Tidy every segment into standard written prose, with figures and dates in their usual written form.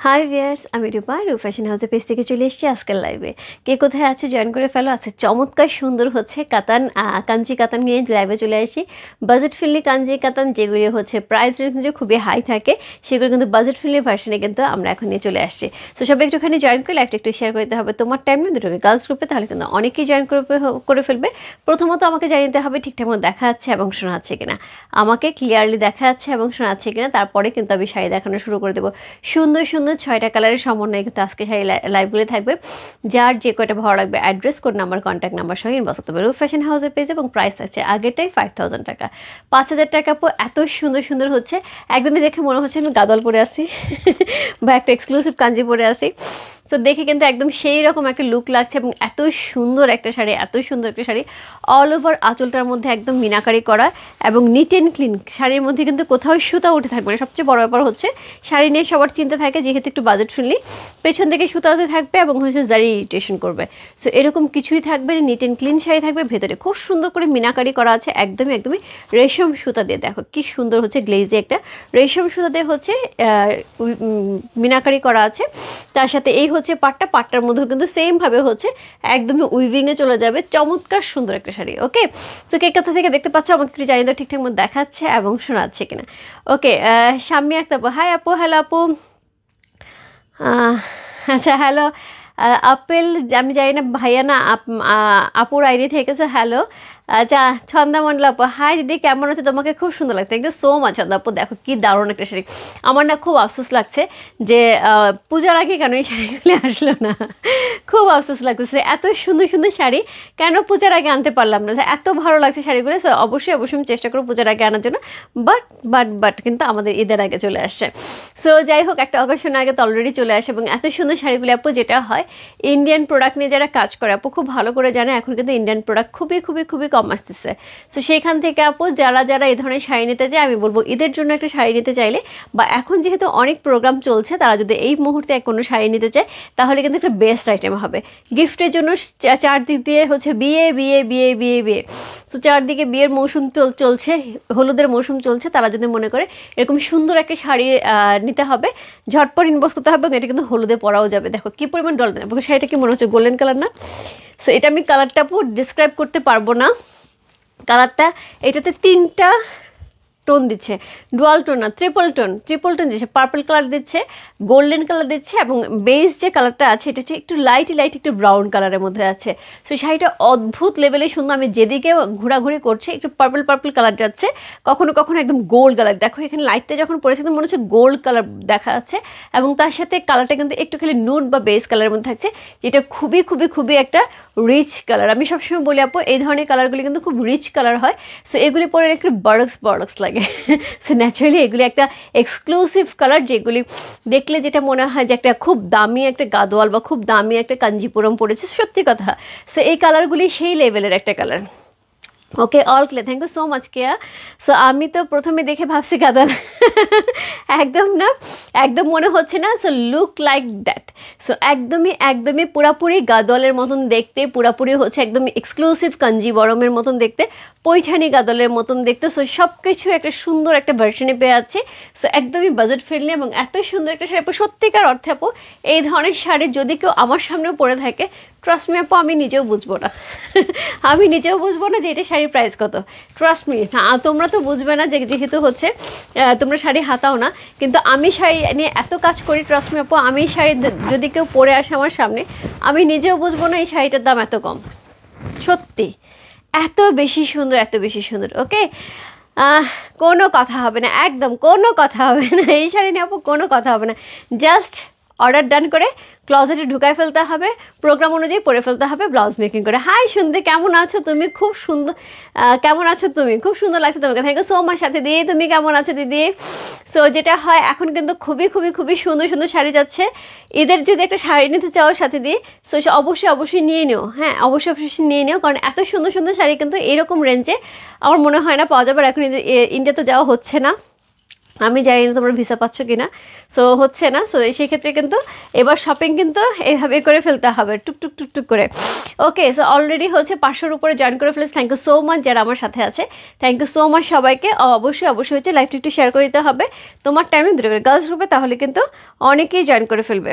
High viewers, আমি রূপা fashion হাউসের page থেকে চলে এসেছি আজকের লাইভে। কে কোথায় আছে জয়েন করে ফেলো। আছে চমৎকার সুন্দর হচ্ছে কাতান, কাঞ্জি কাতান নিয়ে লাইভে চলে আসি। বাজেট ফ্রেন্ডলি কাঞ্জি কাতান যেগুলি হচ্ছে প্রাইস রেঞ্জে খুবই হাই থাকে, সেগুলো কিন্তু বাজেট ফ্রেন্ডলি ভার্সনে কিন্তু আমরা এখন নিয়ে চলে আসছি। সো সবাই একটুখানি জয়েন করে লাইভটা একটু শেয়ার করতে হবে তোমার টাইম নিয়ে দুটো গার্লস গ্রুপে, তাহলে কিন্তু অনেকেই জয়েন করে ফেলবে। প্রথমত আমাকে জানিয়ে দিতে হবে ঠিকঠাক মতো দেখা যাচ্ছে এবং শোনা যাচ্ছে কিনা, আমাকে ক্লিয়ারলি দেখা যাচ্ছে এবং শোনা যাচ্ছে কিনা, তারপরে কিন্তু আমি শাড়ি দেখানো শুরু করে দেবো। সুন্দর সুন্দর 6টা কালারের সমন্বয়ে কিন্তু আজকে শাড়ি লাইভগুলি থাকবে। যার যে কয়টা ভালো লাগবে address, code number, contact number সঙ্গে ইনবক্স করতে হবে ফ্যাশন হাউসের পেজ। এবং প্রাইস আছে আগেরটাই 5000 টাকা, 5000 টাকা এত সুন্দর সুন্দর হচ্ছে, একদমই দেখে মনে হচ্ছে আমি গাদল পরে আসি বা একটা এক্সক্লুসিভ কাঞ্জি পরে আসি। সো দেখে কিন্তু একদম সেই রকম একটা লুক লাগছে এবং এত সুন্দর একটা শাড়ি, এত সুন্দর একটা শাড়ি। অল ওভার আঁচলটার মধ্যে একদম মিনাকারি করা এবং নিট অ্যান্ড ক্লিন। শাড়ির মধ্যে কিন্তু কোথাও সুতা উঠে থাকবে না। সবচেয়ে বড় ব্যাপার হচ্ছে শাড়ি নিয়ে সবার চিন্তা থাকে যেহেতু একটু বাজেট ফ্রেন্ডলি, পেছন থেকে সুতা উঠে থাকবে এবং হচ্ছে জারি ইরিটেশন করবে। সো এরকম কিছুই থাকবে, নিট অ্যান্ড ক্লিন শাড়ি থাকবে। ভেতরে খুব সুন্দর করে মিনাকারি করা আছে, একদমই একদমই রেশম সুতা দিয়ে। দেখো কি সুন্দর হচ্ছে গ্লেজে একটা রেশম সুতা দিয়ে হচ্ছে মিনাকারি করা আছে। তার সাথে এই হচ্ছে পাটটার মধ্যেও কিন্তু সেমভাবে হচ্ছে একদমই উইভিংয়ে চলে যাবে। চমৎকার সুন্দর একটা শাড়ি। ওকে, সো কে কোথা থেকে দেখতে পাচ্ছ আমাকে একটু জানিয়ে দাও ঠিকঠাক মতো দেখাচ্ছে এবং শোনাচ্ছে কিনা। ওকে, শাম্মী একটা হাই আপু, হ্যালো আপু। আচ্ছা হ্যালো আপেল, আমি জানি না ভাইয়া না আপুর আইডি থেকেছো। হ্যালো, আচ্ছা ছন্দামণ্ডল আপু, হাই দিদি কেমন আছে? তোমাকে খুব সুন্দর লাগছে। একদম সো মাচ ছন্দা আপু, দেখো কি দারুণ একটা শাড়ি। আমার না খুব আফসোস লাগছে যে পূজার আগে কেন এই শাড়িগুলি আসলো না, খুব আফসোস লাগতেছে। এত সুন্দর সুন্দর শাড়ি কেন পূজার আগে আনতে পারলাম না? এত ভালো লাগছে শাড়িগুলো। সো অবশ্যই অবশ্যই আমি চেষ্টা করবো পূজার আগে আনার জন্য, বাট কিন্তু আমাদের ঈদের আগে চলে আসছে। সো যাই হোক, একটা অকেশনের আগে তো অলরেডি চলে আসে। এবং এত সুন্দর শাড়িগুলি আপু, যেটা হয় ইন্ডিয়ান প্রোডাক্ট নিয়ে যারা কাজ করে আপু খুব ভালো করে জানে এখন কিন্তু ইন্ডিয়ান প্রোডাক্ট খুবই খুবই খুবই কম আসতেছে। সো সেইখান থেকে আপু যারা যারা এই ধরনের শাড়ি নিতে চায়, আমি বলবো ঈদের জন্য একটা শাড়ি নিতে চাইলে বা এখন যেহেতু অনেক প্রোগ্রাম চলছে, তারা যদি এই মুহূর্তে কোনো শাড়ি নিতে চায় তাহলে কিন্তু একটা বেস্ট আইটেম হবে গিফটের জন্য। চারদিক দিয়ে হচ্ছে বিয়ে বিয়ে বিয়ে বিয়ে বিয়ে। সো চারদিকে বিয়ের মৌসুম চলছে, হলুদের মৌসুম চলছে। তারা যদি মনে করে এরকম সুন্দর একটা শাড়ি নিতে হবে, ঝটপট ইনবক্স করতে হবে। এটা কিন্তু হলুদে পরাও যাবে। দেখো কি পরিমাণ ডল দেয়, শাড়িটা কি মনে হচ্ছে গোল্ডেন কালার না? সো এটা আমি কালারটা আপু ডিসক্রাইব করতে পারবো না। কালারটা এটাতে 3টা টোন দিচ্ছে, ডুয়াল টোন না, ট্রিপল টোন দিচ্ছে। পার্পল কালার দিচ্ছে, গোল্ডেন কালার দিচ্ছে এবং বেস যে কালারটা আছে এটা হচ্ছে একটু লাইট একটু ব্রাউন কালারের মধ্যে আছে। সো শাড়িটা অদ্ভুত লেভেলে সুন্দর। আমি যেদিকে ঘোরাঘুরি করছি একটু পার্পল কালার যাচ্ছে, কখনো কখনো একদম গোল্ড কালার। দেখো এখানে লাইটটা যখন পড়েছে মনে হচ্ছে গোল্ড কালার দেখা যাচ্ছে এবং তার সাথে কালারটা কিন্তু একটু খালি নুড বা বেস কালারের মধ্যে থাকছে, যেটা খুবই খুবই খুবই একটা রিচ কালার। আমি সবসময় বলি আপু এই ধরনের কালারগুলি কিন্তু খুব রিচ কালার হয়। সো এগুলি পরে একটু বড়ক্স লাগে। সো ন্যাচারালি এগুলি একটা এক্সক্লুসিভ কালার, যেগুলি দেখলে যেটা মনে হয় যে একটা খুব দামি একটা গাদোয়াল বা খুব দামি একটা কাঞ্জিপুরম পড়েছে, সত্যি কথা। সো এই কালারগুলি সেই লেভেলের একটা colour. Okay, all clear, thank you so much Keya. So আমি তো প্রথমে দেখে ভাবছি গাদাল, একদম না, একদম মনে হচ্ছে না। So look like that. So একদমই পুরাপুরি গাদলের মতন দেখতে, পুরাপুরি হচ্ছে একদম এক্সক্লুসিভ কাঞ্জিবরমের মতন দেখতে, পৈঠানি গাদলের মতন দেখতে। সো সব কিছু একটা সুন্দর একটা ভার্সনে পেয়ে যাচ্ছে। সো একদমই বাজেট ফ্রেন্ডলি এবং এত সুন্দর একটা শাড়ি আপু, সত্যিকার অর্থে আপু এই ধরনের শাড়ি যদি কেউ আমার সামনেও পরে থাকে, ট্রাস্ট মি আপু আমি নিজেও বুঝবো না আমি নিজেও বুঝবো না যে এটা শাড়ির প্রাইস কত। ট্রাস্ট মি, না তোমরা তো বুঝবে না যেহেতু হচ্ছে তোমরা শাড়ি হাতাও না, কিন্তু আমি শাড়ি নিয়ে এত কাজ করি। ট্রাস্ট মি আপু, আমি শাড়ি যদি কেউ পরে আসে আমার সামনে, আমি নিজেও বুঝবো না এই শাড়িটার দাম এত কম। সত্যি এত বেশি সুন্দর। ওকে, কোনো কথা হবে না, একদম কোনো কথা হবে না এই শাড়ি নিয়ে আপু, কোনো কথা হবে না। জাস্ট অর্ডার ডান করে ক্লজেটে ঢুকায় ফেলতে হবে, প্রোগ্রাম অনুযায়ী পরে ফেলতে হবে, ব্লাউজ মেকিং করে। হাই সুন্দর, কেমন আছো তুমি? খুব সুন্দর, কেমন আছো তুমি? খুব সুন্দর লাগছে তোমাকে, থ্যাংক ইউ সো মাচ। সাথে দিয়ে তুমি কেমন আছো দিদি? সো যেটা হয় এখন কিন্তু খুবই সুন্দর সুন্দর শাড়ি যাচ্ছে। ঈদের যদি একটা শাড়ি নিতে চাও সাথে দিয়ে, সো অবশ্যই নিয়ে নিও। হ্যাঁ, অবশ্যই নিয়ে নিও, কারণ এত সুন্দর সুন্দর শাড়ি কিন্তু এরকম রেঞ্জে আমার মনে হয় না পাওয়া যাবে। এখন ইন্ডিয়া তো যাওয়া হচ্ছে না, আমি জানি না তোমরা ভিসা পাচ্ছ কি না, সো হচ্ছে না। সো সেই ক্ষেত্রে কিন্তু এবার শপিং কিন্তু এইভাবে করে ফেলতে হবে, টুকটুক টুকটুক করে। ওকে, সো অলরেডি হচ্ছে 500-র উপরে জয়েন করে ফেলেছে। থ্যাংক ইউ সো মাচ যারা আমার সাথে আছে, থ্যাংক ইউ সো মাচ সবাইকে। অবশ্যই অবশ্যই হচ্ছে লাইভটা একটু শেয়ার করে দিতে হবে তোমার টাইমে দূরে করে গার্লস গ্রুপে, তাহলে কিন্তু অনেকেই জয়েন করে ফেলবে।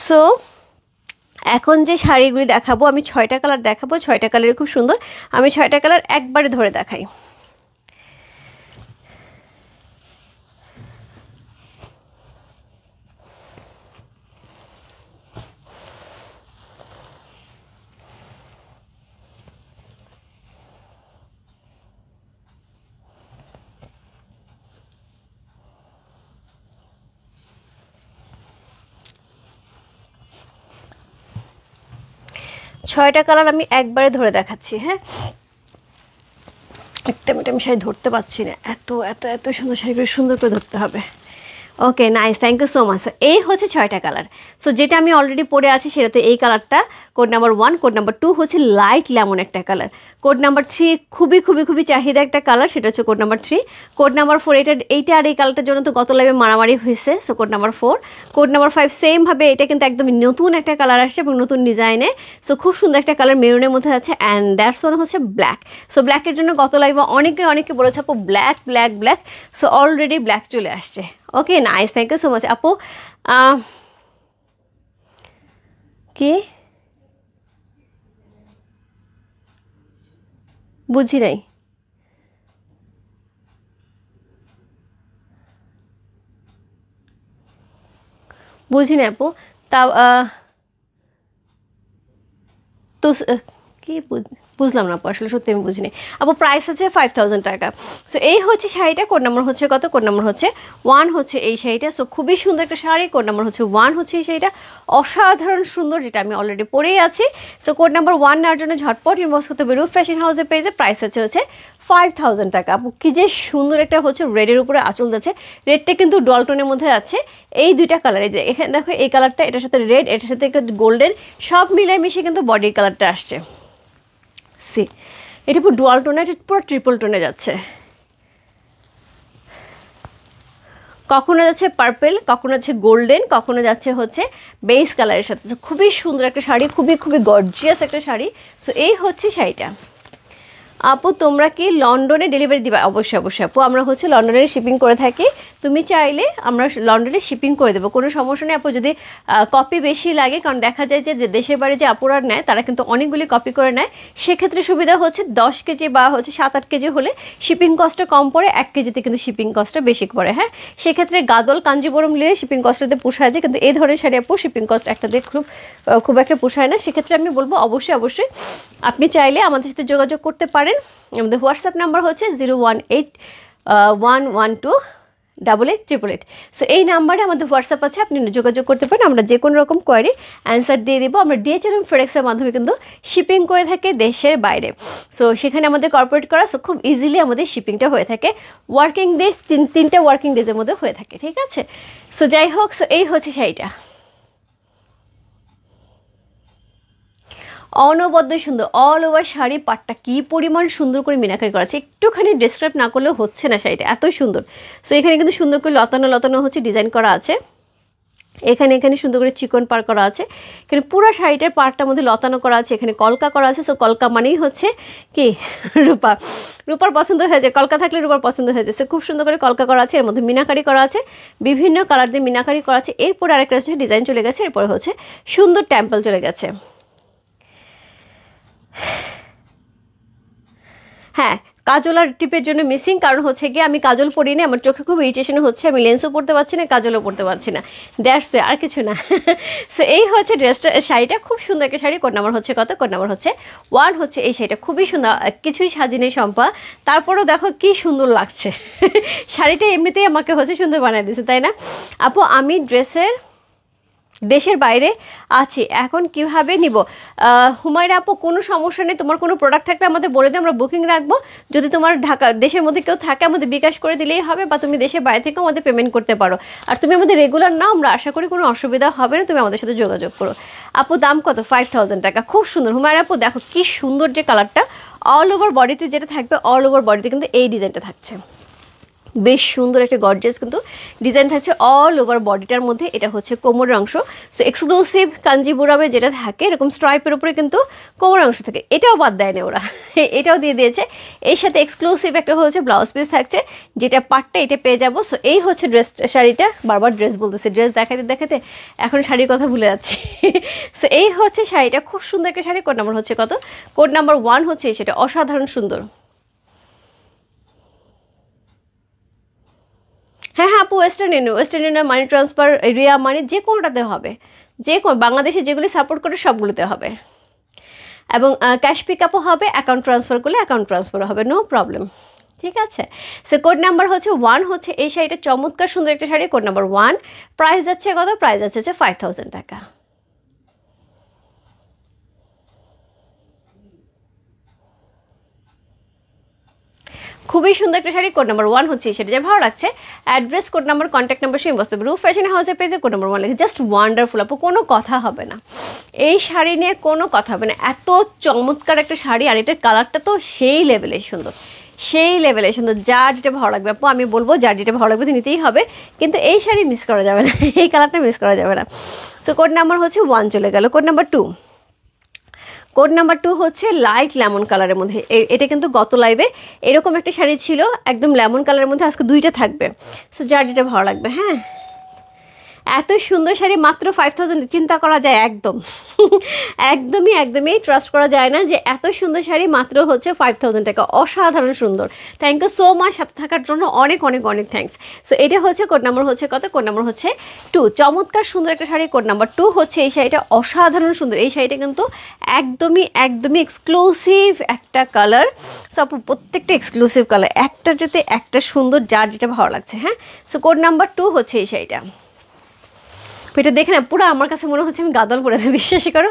সো এখন যে শাড়িগুলি দেখাবো আমি 6টা কালার দেখাবো, 6টা কালার খুব সুন্দর। আমি 6টা কালার একবারে ধরে দেখাই। ছয়টা কালার আমি একবারে ধরে দেখাচ্ছি। হ্যাঁ, একটা মিনিট আমি শাড়ি ধরতে পারছি না, এত এত এত সুন্দর শাড়িগুলো সুন্দর করে ধরতে হবে। Okay, nice, thank you so much. এই হচ্ছে 6টা কালার। সো যেটা আমি অলরেডি পরে আছি সেটাতে এই কালারটা কোড নাম্বার 1, কোড নাম্বার 2 হচ্ছে লাইট লেমন একটা কালার, কোড নাম্বার 3 খুবই খুবই খুবই চাহিদা একটা কালার, সেটা হচ্ছে কোড নাম্বার 3, কোড নাম্বার 4 এইটা আর এই কালারটার জন্য তো গত লাইভে মারামারি হয়েছে, so code number 4, code number 5 সেমভাবে এটা কিন্তু একদম নতুন একটা কালার আসছে এবং নতুন ডিজাইনে, সো খুব সুন্দর একটা কালার মেরুনের মধ্যে আছে। অ্যান্ড দ্যাটস ওয়ান হচ্ছে ব্ল্যাক। সো ব্ল্যাকের জন্য গত লাইভে অনেকে বলেছে আপু black black black, so already black চলে আসছে। Okay, nice, thank you so much আপু। কি বুঝি নাই, বুঝি নাই আপু। তা তো কি বুঝলাম না আপু, আসলে সত্যি আমি বুঝিনি আপু। প্রাইস আছে 5000 টাকা। সো এই হচ্ছে শাড়িটা, কোড নাম্বার হচ্ছে কত? কোড নাম্বার হচ্ছে 1 হচ্ছে এই শাড়িটা। সো খুবই সুন্দর একটা শাড়ি, কোড নাম্বার হচ্ছে 1 হচ্ছে এই শাড়িটা, অসাধারণ সুন্দর, যেটা আমি অলরেডি পরেই আছি। সো কোড নাম্বার 1 নেওয়ার জন্য ঝটপট ইনবক্স করতে হবে রূপ ফ্যাশন হাউসের পেজে। প্রাইস হচ্ছে 5000 টাকা। আপু কি যে সুন্দর একটা হচ্ছে রেডের উপরে আঁচল যাচ্ছে, রেডটা কিন্তু ডলটনের মধ্যে আছে। এই দুইটা কালার, এই যে এখানে দেখো এই কালারটা, এটার সাথে রেড, এটার সাথে গোল্ডেন, সব মিলাই মিশে কিন্তু বডির কালারটা আসছে। সি এটা পুরো ডুয়াল টোনে, এটা পুরো ট্রিপল টোনে যাচ্ছে, কখনো যাচ্ছে পার্পেল, কখনো যাচ্ছে গোল্ডেন, কখনো যাচ্ছে হচ্ছে বেস কালারের সাথে। খুবই সুন্দর একটা শাড়ি, খুবই খুবই গর্জিয়াস একটা শাড়ি। সো এই হচ্ছে শাড়িটা। আপু তোমরা কি লন্ডনে ডেলিভারি দিবা? অবশ্যই অবশ্যই আপু, আমরা হচ্ছে লন্ডনে শিপিং করে থাকি, তুমি চাইলে আমরা লন্ডনে শিপিং করে দেবো, কোনো সমস্যা নেই আপু। যদি কপি বেশি লাগে, কারণ দেখা যায় যে দেশের বাড়ি যে আপুরা নেয় তারা কিন্তু অনেকগুলি কপি করে নেয়, সেক্ষেত্রে সুবিধা হচ্ছে 10 কেজি বা হচ্ছে 7-8 কেজি হলে শিপিং কস্টটা কম পড়ে, 1 কেজিতে কিন্তু শিপিং কস্টটা বেশি পড়ে। হ্যাঁ, সেক্ষেত্রে গাদল কাঞ্জিবরম নিলে শিপিং কস্টটাতে পোষায় যায়, কিন্তু এই ধরনের শাড়ি আপু শিপিং কস্ট একটা দিয়ে খুব একটা পোষায় না। সেক্ষেত্রে আমি বলবো অবশ্যই অবশ্যই আপনি চাইলে আমাদের সাথে যোগাযোগ করতে পারেন। আমাদের হোয়াটসঅ্যাপ নাম্বার হচ্ছে 018-112-8888। সো এই নাম্বারে আমাদের হোয়াটসঅ্যাপ আছে, আপনি যোগাযোগ করতে পারেন, আমরা যে কোনো রকম কোয়ারি অ্যান্সার দিয়ে দেবো। আমরা DHL এবং ফেডেক্সের মাধ্যমে কিন্তু শিপিং করে থাকি দেশের বাইরে। সো সেখানে আমাদের কর্পোরেট করা, সো খুব ইজিলি আমাদের শিপিংটা হয়ে থাকে, ওয়ার্কিং ডেজ 3টা ওয়ার্কিং ডেজের মধ্যে হয়ে থাকে, ঠিক আছে। সো যাই হোক, সো এই হচ্ছে শাড়িটা, অনবদ্য সুন্দর, অল ওভার শাড়ি পাটটা কি পরিমাণ সুন্দর করে মিনাকারি করা আছে, একটুখানি ডেসক্রাইব না করলেও হচ্ছে না শাড়িটা, এত সুন্দর। সো এখানে কিন্তু সুন্দর করে লতানো লতানো হচ্ছে ডিজাইন করা আছে, এখানে সুন্দর করে চিকন পার করা আছে, এখানে পুরো শাড়িটার পার্টটার মধ্যে লতানো করা আছে, এখানে কলকা করা আছে। সো কলকা মানেই হচ্ছে কি রূপার পছন্দ হয়ে যায়, কলকা থাকলে রূপার পছন্দ হয়ে যায়। সো খুব সুন্দর করে কলকা করা আছে, এর মধ্যে মিনাকারি করা আছে, বিভিন্ন কালার দিয়ে মিনাকারি করা আছে। এরপরে আরেকটা হচ্ছে ডিজাইন চলে গেছে, এরপরে হচ্ছে সুন্দর টেম্পল চলে গেছে। হ্যাঁ, কাজল আর টিপের জন্য মিসিং, কারণ হচ্ছে গিয়ে আমি কাজল পরিনি, আমার চোখে খুব ইরিটেশন হচ্ছে, আমি লেন্সও পরতে পারছি না, কাজলও পরতে পারছি না, দ্যাটস আর কিছু না। সো এই হচ্ছে ড্রেসটা, শাড়িটা খুব সুন্দর একটা শাড়ি। কোড নাম্বার হচ্ছে কত? কোড নাম্বার হচ্ছে 1 হচ্ছে এই শাড়িটা, খুবই সুন্দর, কিছুই সাজিনি শম্পা, তারপরেও দেখো কি সুন্দর লাগছে। শাড়িটা এমনিতেই আমাকে হচ্ছে সুন্দর বানিয়ে দিয়েছে, তাই না আপু? আমি ড্রেসের দেশের বাইরে আছি, এখন কিভাবে নিব? হুমায়রা আপু, কোনো সমস্যা নেই, তোমার কোনো প্রোডাক্ট থাকলে আমাদের বলে দিও, আমরা বুকিং রাখবো। যদি তোমার ঢাকা দেশের মধ্যে কেউ থাকে আমাদের বিকাশ করে দিলেই হবে, বা তুমি দেশের বাইরে থেকেও আমাদের পেমেন্ট করতে পারো। আর তুমি আমাদের রেগুলার নাও, আমরা আশা করি কোনো অসুবিধা হবে না, তুমি আমাদের সাথে যোগাযোগ করো। আপু দাম কত? 5000 টাকা। খুব সুন্দর হুমায়রা আপু, দেখো কি সুন্দর যে কালারটা, অল ওভার বডিতে যেটা থাকবে, অল ওভার বডিতে কিন্তু এই ডিজাইনটা থাকছে, বেশ সুন্দর একটা গর্জিয়াস কিন্তু ডিজাইন থাকছে অল ওভার বডিটার মধ্যে। এটা হচ্ছে কোমরের অংশ, সো এক্সক্লুসিভ কাঞ্জিপুরামে যেটা থাকে এরকম স্ট্রাইপের উপরে কিন্তু কোমরের অংশ থাকে, এটাও বাদ দেয়নি ওরা, এটাও দিয়ে দিয়েছে। এর সাথে এক্সক্লুসিভ একটা হচ্ছে ব্লাউজ পিস থাকছে, যেটা পাটটা এটা পেয়ে যাবো। সো এই হচ্ছে ড্রেস, শাড়িটা বারবার ড্রেস বলতেছে, ড্রেস দেখাতে দেখাতে এখন শাড়ির কথা ভুলে যাচ্ছি। সো এই হচ্ছে শাড়িটা, খুব সুন্দর একটা শাড়ি। কোড নাম্বার হচ্ছে কত? কোড নাম্বার 1 হচ্ছে সেটা, অসাধারণ সুন্দর। হ্যাঁ হ্যাঁ আপু, Western Union, money transfer, Ria money, যে কোনোটাতে হবে, যে কোনো বাংলাদেশে যেগুলি সাপোর্ট করে সবগুলোতে হবে। এবং ক্যাশ পিক আপও হবে, অ্যাকাউন্ট ট্রান্সফার করলে অ্যাকাউন্ট ট্রান্সফারও হবে, নো প্রবলেম। ঠিক আছে, সো কোড নাম্বার হচ্ছে 1 হচ্ছে এই শাড়িটা, চমৎকার সুন্দর একটা শাড়ি, কোড নাম্বার 1। প্রাইস যাচ্ছে কত? প্রাইস যাচ্ছে 5000 টাকা। খুবই সুন্দর একটা শাড়ি, কোড নাম্বার 1 হচ্ছে সেটা, যা ভালো লাগছে। Address, code number, contact number সেই বস্তু রূপ ফ্যাশন হাউসের পেজে কোড নাম্বার 1 লিখে, জাস্ট ওয়ান্ডারফুল আপু, কোনো কথা হবে না এই শাড়ি নিয়ে, কোনো কথা হবে না, এত চমৎকার একটা শাড়ি। আর এটার কালারটা তো সেই লেভেলে সুন্দর, সেই লেভেলে সুন্দর, যার যেটা ভালো লাগবে আপু আমি বলবো, যার যেটা ভালো লাগবে নিতেই হবে, কিন্তু এই শাড়ি মিস করা যাবে না, এই কালারটা মিস করা যাবে না। সো কোড নাম্বার হচ্ছে 1 চলে গেল। কোড নাম্বার 2, কোড নাম্বার 2 হচ্ছে লাইট লেমন কালারের মধ্যে। এটা কিন্তু গত লাইভে এরকম একটা শাড়ি ছিল একদম লেমন কালারের মধ্যে, আজকে 2টা থাকবে। সো যার যেটা ভালো লাগবে। হ্যাঁ, এত সুন্দর শাড়ি মাত্র 5000, চিন্তা করা যায় একদম, একদমই ট্রাস্ট করা যায় না যে এত সুন্দর শাড়ি মাত্র হচ্ছে 5000 টাকা, অসাধারণ সুন্দর। থ্যাংক ইউ সো মাচ সাথে থাকার জন্য, অনেক অনেক অনেক থ্যাংকস। সো এটা হচ্ছে কোড নাম্বার হচ্ছে কত? কোড নাম্বার হচ্ছে 2, চমৎকার সুন্দর একটা শাড়ি, কোড নাম্বার 2 হচ্ছে এই শাড়িটা, অসাধারণ সুন্দর। এই শাড়িটা কিন্তু একদমই এক্সক্লুসিভ একটা কালার। সো আপু প্রত্যেকটা এক্সক্লুসিভ কালার, একটা যেতে একটা সুন্দর, যার যেটা ভালো লাগছে। হ্যাঁ, সো কোড নাম্বার 2 হচ্ছে এই শাড়িটা। এটা দেখে না পুরো আমার কাছে মনে হচ্ছে আমি গাদল পরেছি, বিশ্বাস করো,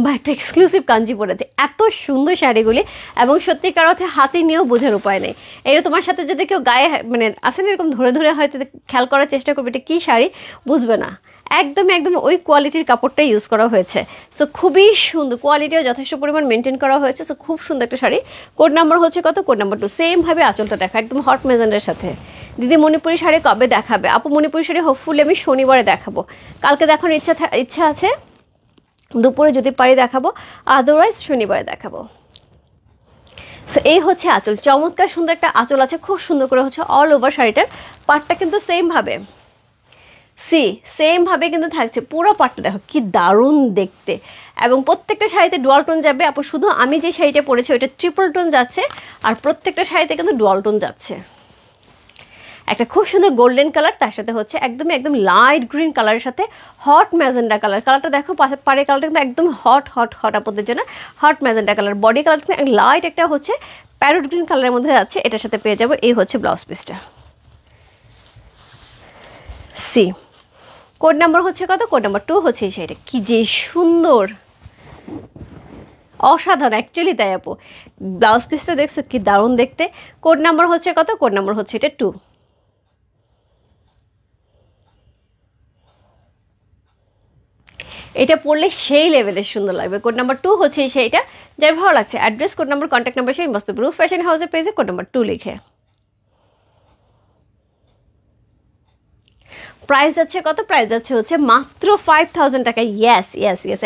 বা একটা এক্সক্লুসিভ কাঞ্জি পরেছে, এত সুন্দর শাড়িগুলি। এবং সত্যিকার অর্থে হাতে নিয়েও বোঝার উপায় নেই। এটা তোমার সাথে যদি কেউ গায়ে মানে আসেন এরকম ধরে ধরে হয়তো খেয়াল করার চেষ্টা করবে এটা কী শাড়ি, বুঝবে না। একদমই ওই কোয়ালিটির কাপড়টাই ইউজ করা হয়েছে। সো খুবই সুন্দর, কোয়ালিটিও যথেষ্ট পরিমাণ মেনটেন করা হয়েছে। সো খুব সুন্দর একটা শাড়ি। কোড নাম্বার হচ্ছে কত? Code number 2। সেমভাবে আঁচলটা দেখা, একদম হট মেজেন্ডার সাথে। দিদি মণিপুরি শাড়ি কবে দেখাবে? আপু মণিপুরি শাড়ি হোপফুলি আমি শনিবারে দেখাবো, কালকে দেখানোর ইচ্ছা আছে, দুপুরে যদি পারি দেখাবো, আদারওয়াইজ শনিবারে দেখাবো। সো এই হচ্ছে আঁচল, চমৎকার সুন্দর একটা আঁচল আছে, খুব সুন্দর করে হচ্ছে অল ওভার শাড়িটার পাটটা কিন্তু সেমভাবে সেমভাবে কিন্তু থাকছে, পুরো পাটটা দেখো কি দারুণ দেখতে। এবং প্রত্যেকটা শাড়িতে ডুয়াল টোন যাবে আপু, শুধু আমি যে শাড়িটা পরেছি ওইটা ট্রিপল টোন যাচ্ছে, আর প্রত্যেকটা শাড়িতে কিন্তু ডুয়াল টোন যাচ্ছে। একটা খুব সুন্দর গোল্ডেন কালার, তার সাথে হচ্ছে একদম লাইট গ্রিন কালারের সাথে হট ম্যাজেন্ডা কালার। কালারটা দেখো, পাড়ের কালারটা কিন্তু একদম হট আপনাদের জন্য hot magenta colour. Body colour কিন্তু লাইট একটা হচ্ছে প্যারোট গ্রিন কালারের মধ্যে যাচ্ছে, এটার সাথে পেয়ে যাবো। এই হচ্ছে ব্লাউজ পিসটা। সি কোড নাম্বার হচ্ছে কত? কোড নাম্বার 2 হচ্ছে এই শাড়িটা, কি যে সুন্দর, অসাধারণ অ্যাকচুয়ালি তাই আপু। ব্লাউজ পিসটা দেখছো কি দারুণ দেখতে। কোড নাম্বার হচ্ছে কত? কোড নাম্বার হচ্ছে এটা 2। এটা পরলে সেই লেভেলের সুন্দর লাগবে। কোড নাম্বার 2 হচ্ছে এই শাড়িটা, যার ভালো লাগছে address, code number, contact number সেই মস্ত রূপ ফ্যাশন হাউসের পেজে কোড নাম্বার 2 লিখে। প্রাইস যাচ্ছে কত? প্রাইস যাচ্ছে হচ্ছে মাত্র 5000 টাকা। ইয়েস,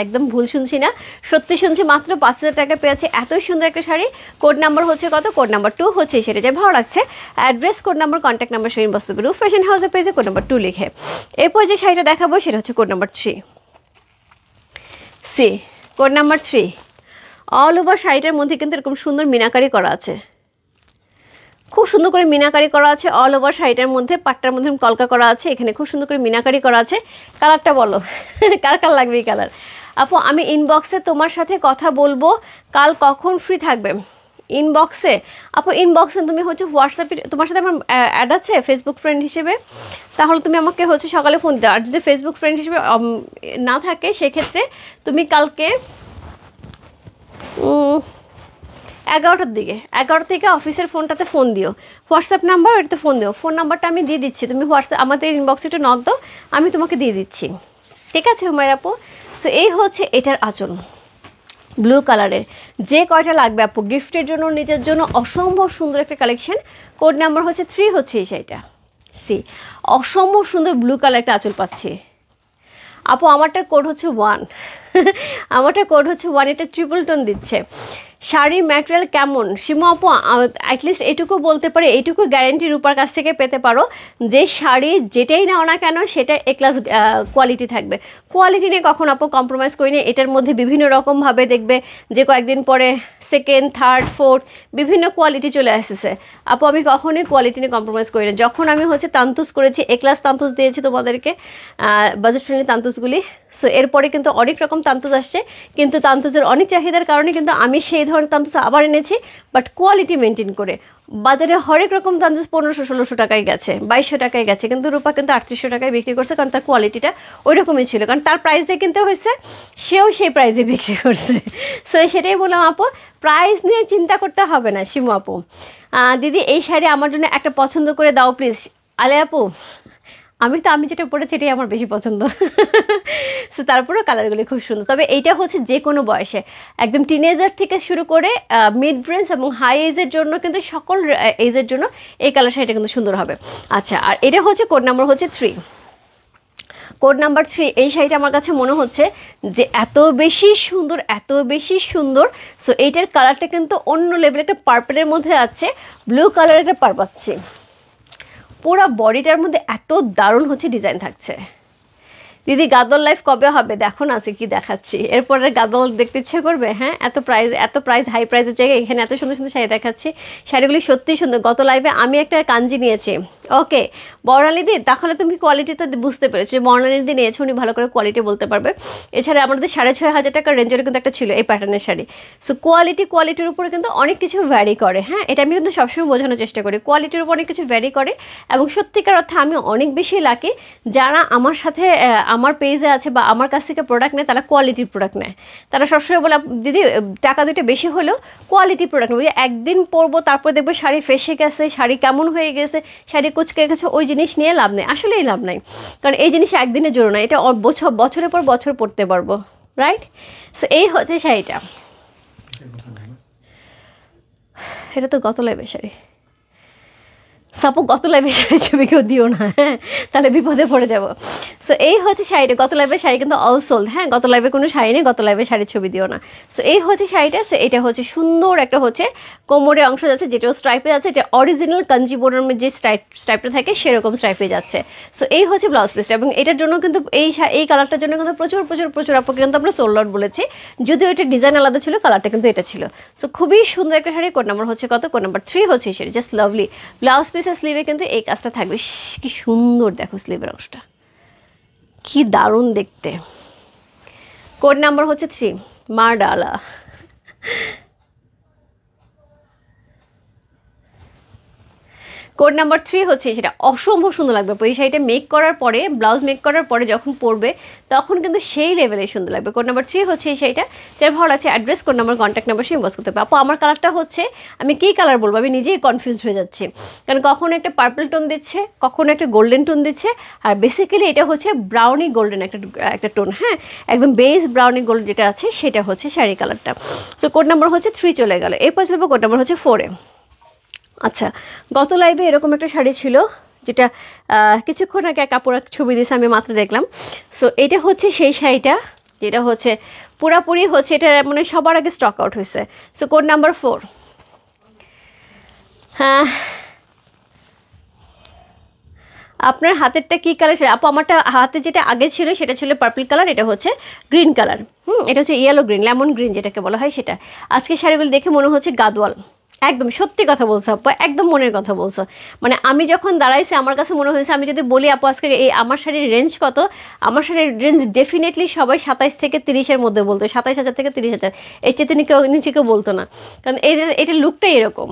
একদম ভুল শুনছি না, সত্যি শুনছি, মাত্র 5000 টাকা পেয়েছে এত সুন্দর একটা শাড়ি। কোড নাম্বার হচ্ছে কত? কোড নাম্বার 2 হচ্ছে সেটা, যা ভালো লাগছে address, code number, contact number সেই বস্তু রূপ ফ্যাশন হাউসের পেজে কোড নাম্বার 2 লিখে। এরপর যে শাড়িটা দেখাবো সেটা হচ্ছে code number 3। Code number 3 all over শাড়িটার মধ্যে কিন্তু এরকম সুন্দর মিনাকারি করা আছে, খুব সুন্দর করে মিনাকারি করা আছে অল ওভার শাড়িটার মধ্যে। পাটটার মধ্যে কলকা করা আছে, এখানে খুব সুন্দর করে মিনাকারি করা আছে। কালারটা বলো কার লাগবে এই কালার? আপু আমি ইনবক্সে তোমার সাথে কথা বলবো, কাল কখন ফ্রি থাকবে? ইনবক্সে, আপু ইনবক্সে তুমি হচ্ছে হোয়াটসঅ্যাপে, তোমার সাথে আমার অ্যাড আছে ফেসবুক ফ্রেন্ড হিসেবে, তাহলে তুমি আমাকে হচ্ছে সকালে ফোন দাও। আর যদি ফেসবুক ফ্রেন্ড হিসেবে না থাকে সেক্ষেত্রে তুমি কালকে 11টার দিকে, 11টা থেকে অফিসের ফোনটাতে ফোন দিও, হোয়াটসঅ্যাপ নাম্বার ওইটাতে ফোন দিও, ফোন নাম্বারটা আমি দিয়ে দিচ্ছি, তুমি হোয়াটসঅ্যাপ আমাদের ইনবক্সে একটু নক দাও, আমি তোমাকে দিয়ে দিচ্ছি, ঠিক আছে হুমায়রা আপু? সো এই হচ্ছে এটার আঁচল ব্লু কালারের, যে কয়টা লাগবে আপু গিফটের জন্য নিজের জন্য অসম্ভব সুন্দর একটা কালেকশন। কোড নাম্বার হচ্ছে 3 হচ্ছে এই শাড়িটা, সি অসম্ভব সুন্দর ব্লু কালার একটা আঁচল পাচ্ছি আপু। আমারটার কোড হচ্ছে 1, আমারটার কোড হচ্ছে 1, এটা ট্রিপল টোন দিচ্ছে। শাড়ির ম্যাটেরিয়াল কেমন শিমু আপু? অ্যাটলিস্ট এটুকু বলতে পারি, এইটুকু গ্যারেন্টি রূপার কাছ থেকে পেতে পারো যে শাড়ি যেটাই নাও না কেন সেটা এ ক্লাস কোয়ালিটি থাকবে। কোয়ালিটি নিয়ে কখন আপু কম্প্রোমাইজ করি না। এটার মধ্যে বিভিন্ন রকমভাবে দেখবে যে কয়েকদিন পরে সেকেন্ড, থার্ড, ফোর্থ বিভিন্ন কোয়ালিটি চলে আসতেছে আপু, আমি কখনোই কোয়ালিটি নিয়ে কম্প্রোমাইজ করি না। যখন আমি হচ্ছে তান্তুস করেছি, এ ক্লাস তান্তুস দিয়েছি তোমাদেরকে, বাজেট ফ্রেন্ডলি তান্তুসগুলি, সো এরপরে কিন্তু অনেক রকম তান্তুস আসছে, কিন্তু তান্তুসের অনেক চাহিদার কারণে কিন্তু আমি সেই ধরনের তান্তুস আবার এনেছি, বাট কোয়ালিটি মেনটেন করে। বাজারে হরেক রকম তান্তুস 1500-1600 টাকায় গেছে, 2200 টাকায় গেছে, কিন্তু রূপা কিন্তু 3800 টাকায় বিক্রি করছে, কারণ তার কোয়ালিটিটা ওই রকমই ছিল, কারণ তার প্রাইস দিয়ে কিনতে হয়েছে, সেও সেই প্রাইসে বিক্রি করছে। সো সেটাই বললাম আপু, প্রাইস নিয়ে চিন্তা করতে হবে না শিমু আপু। দিদি এই শাড়ি আমার জন্য একটা পছন্দ করে দাও প্লিজ। আলে আপু আমি যেটা পড়েছি এটাই আমার বেশি পছন্দ। সো তারপরেও কালারগুলি খুব সুন্দর, তবে এইটা হচ্ছে যে কোনো বয়সে, একদম টিনেজার থেকে শুরু করে মিড রেঞ্জ এবং হাই এজের জন্য, কিন্তু সকল এজের জন্য এই কালার শাড়িটা কিন্তু সুন্দর হবে। আচ্ছা, আর এটা হচ্ছে কোড নাম্বার হচ্ছে 3, কোড নাম্বার 3। এই শাড়িটা আমার কাছে মনে হচ্ছে যে এত বেশি সুন্দর, এত বেশি সুন্দর। সো এইটার কালারটা কিন্তু অন্য লেভেল, একটা পার্পেলের মধ্যে আছে, ব্লু কালারের একটা পার পাচ্ছি, পুরো বডিটার মধ্যে এত দারুণ হচ্ছে ডিজাইন থাকছে। দিদি গাদল লাইফ কবে হবে? দেখো না আজকে কি দেখাচ্ছি, এরপরে গাদল দেখতে ইচ্ছে করবে? হ্যাঁ, এত প্রাইস হাই প্রাইসের জায়গায় এখানে এত সুন্দর সুন্দর শাড়ি দেখাচ্ছি, শাড়িগুলি সত্যিই সুন্দর। গত লাইভে আমি একটা কাঞ্জি নিয়েছি, ওকে বর্ণালীদি, তাহলে তুমি কোয়ালিটিটা বুঝতে পেরেছো যে বর্ণালীদি নিয়েছে, উনি ভালো করে কোয়ালিটি বলতে পারবে। এছাড়া আমাদের 6500 টাকার রেঞ্জের কিন্তু একটা ছিল এই প্যাটার্নের শাড়ি। সো কোয়ালিটির উপরে কিন্তু অনেক কিছু ভ্যারি করে, হ্যাঁ এটা আমি কিন্তু সবসময় বোঝানোর চেষ্টা করি, কোয়ালিটির উপর অনেক কিছু ভ্যারি করে। এবং সত্যিকার অর্থে আমি অনেক বেশি লাকি যারা আমার সাথে আমার পেজে আছে বা আমার কাছ থেকে প্রোডাক্ট নেয়, তারা কোয়ালিটির প্রোডাক্ট নেয়। তারা সবসময় বলে দিদি টাকা দুটো বেশি হলেও কোয়ালিটি প্রোডাক্ট নেবে, একদিন পরবো তারপর দেখবো শাড়ি ফেসে গেছে, শাড়ি কেমন হয়ে গেছে, শাড়ি কুচকে গেছে, ওই জিনিস নিয়ে লাভ নেই, আসলেই লাভ নাই, কারণ এই জিনিস একদিনের জন্য না, এটা বছরের পর বছর পরতে পারবো, রাইট? সো এই হচ্ছে শাড়িটা, এটা তো গত লাইভের শাড়ি। সাপো গত লাইভে শাড়ি ছবি কেউ দিও না, হ্যাঁ তাহলে বিপদে পড়ে যাবো। সো এই হচ্ছে শাড়িটা, গত লাইভের শাড়ি কিন্তু অল সোল্ড, হ্যাঁ গত লাইভে কোনো শাড়ি নেই, গত লাইভে শাড়ির ছবি দিও না। সো এই হচ্ছে শাড়িটা। সো এটা হচ্ছে সুন্দর একটা হচ্ছে কোমরের অংশ যাচ্ছে, যেটাও স্ট্রাইপে যাচ্ছে, এটা অরিজিনাল কাঞ্জিপুরের যে স্ট্রাইপটা থাকে সেরকম স্ট্রাইপে যাচ্ছে। সো এই হচ্ছে ব্লাউজ পিসটা, এবং এটার জন্য কিন্তু এই কালারটার জন্য কিন্তু প্রচুর আপুকে কিন্তু আমরা সোল্ড আউট বলেছি, যদিও এটা ডিজাইন আলাদা ছিল, কালারটা কিন্তু এটা ছিল। সো খুবই সুন্দর একটা শাড়ি। কোড নাম্বার হচ্ছে কত? কোড নাম্বার 3 হচ্ছে এই sari, just lovely. Blouse piece স্লিভে কিন্তু এই কাজটা থাকবে, কি সুন্দর দেখো স্লিভের অংশটা, কি দারুণ দেখতে। কোড নাম্বার হচ্ছে 3, মা ডালা। কোড নাম্বার 3 হচ্ছে সেটা, অসম্ভব সুন্দর লাগবে এই শাড়িটা মেক করার পরে, ব্লাউজ মেক করার পরে যখন পরবে তখন কিন্তু সেই লেভেলে সুন্দর লাগবে। কোড নাম্বার 3 হচ্ছে এই শাড়িটা, যার ভালো লাগছে address, code number, contact number সে ইনবক্স করতে পারবে। আপু আমার কালারটা হচ্ছে, আমি কী কালার বলবো আমি নিজেই কনফিউজড হয়ে যাচ্ছি, কারণ কখনো একটা পার্পল টোন দিচ্ছে, কখনো একটা গোল্ডেন টোন দিচ্ছে, আর বেসিক্যালি এটা হচ্ছে ব্রাউনি গোল্ডেন একটা টোন, হ্যাঁ একদম বেস ব্রাউনি গোল্ড যেটা আছে সেটা হচ্ছে শাড়ি কালারটা। সো কোড নাম্বার হচ্ছে 3 চলে গেল, এরপর চলবো কোড নাম্বার হচ্ছে 4-এ। আচ্ছা, গত লাইভে এরকম একটা শাড়ি ছিল যেটা কিছুক্ষণ আগে কাপড় ছবি দিয়েছে, আমি মাত্র দেখলাম। সো এটা হচ্ছে সেই শাড়িটা যেটা হচ্ছে পুরাপুরি হচ্ছে এটা মানে সবার আগে স্টক আউট হয়েছে। So code number 4। হ্যাঁ আপনার হাতেরটা কী কালার? আপু আমারটা হাতে যেটা আগে ছিল সেটা ছিল পার্পল কালার, এটা হচ্ছে গ্রিন কালার, এটা হচ্ছে ইয়েলো গ্রিন, লেমন গ্রিন যেটাকে বলা হয় সেটা। আজকে শাড়িগুলো দেখে মনে হচ্ছে গাদোয়াল, একদম সত্যি কথা বলছো আপু, একদম মনের কথা বলছো। মানে আমি যখন দাঁড়াইছি আমার কাছে মনে হয়েছে আমি যদি বলি আপু আজকে এই আমার শাড়ির রেঞ্জ কত, আমার শাড়ির রেঞ্জ ডেফিনেটলি সবাই 27 থেকে 30-এর মধ্যে বলতো, 27,000 থেকে 30,000, এর চেয়ে নিচে কেউ বলতো না, কারণ এটা লুকটাই এরকম।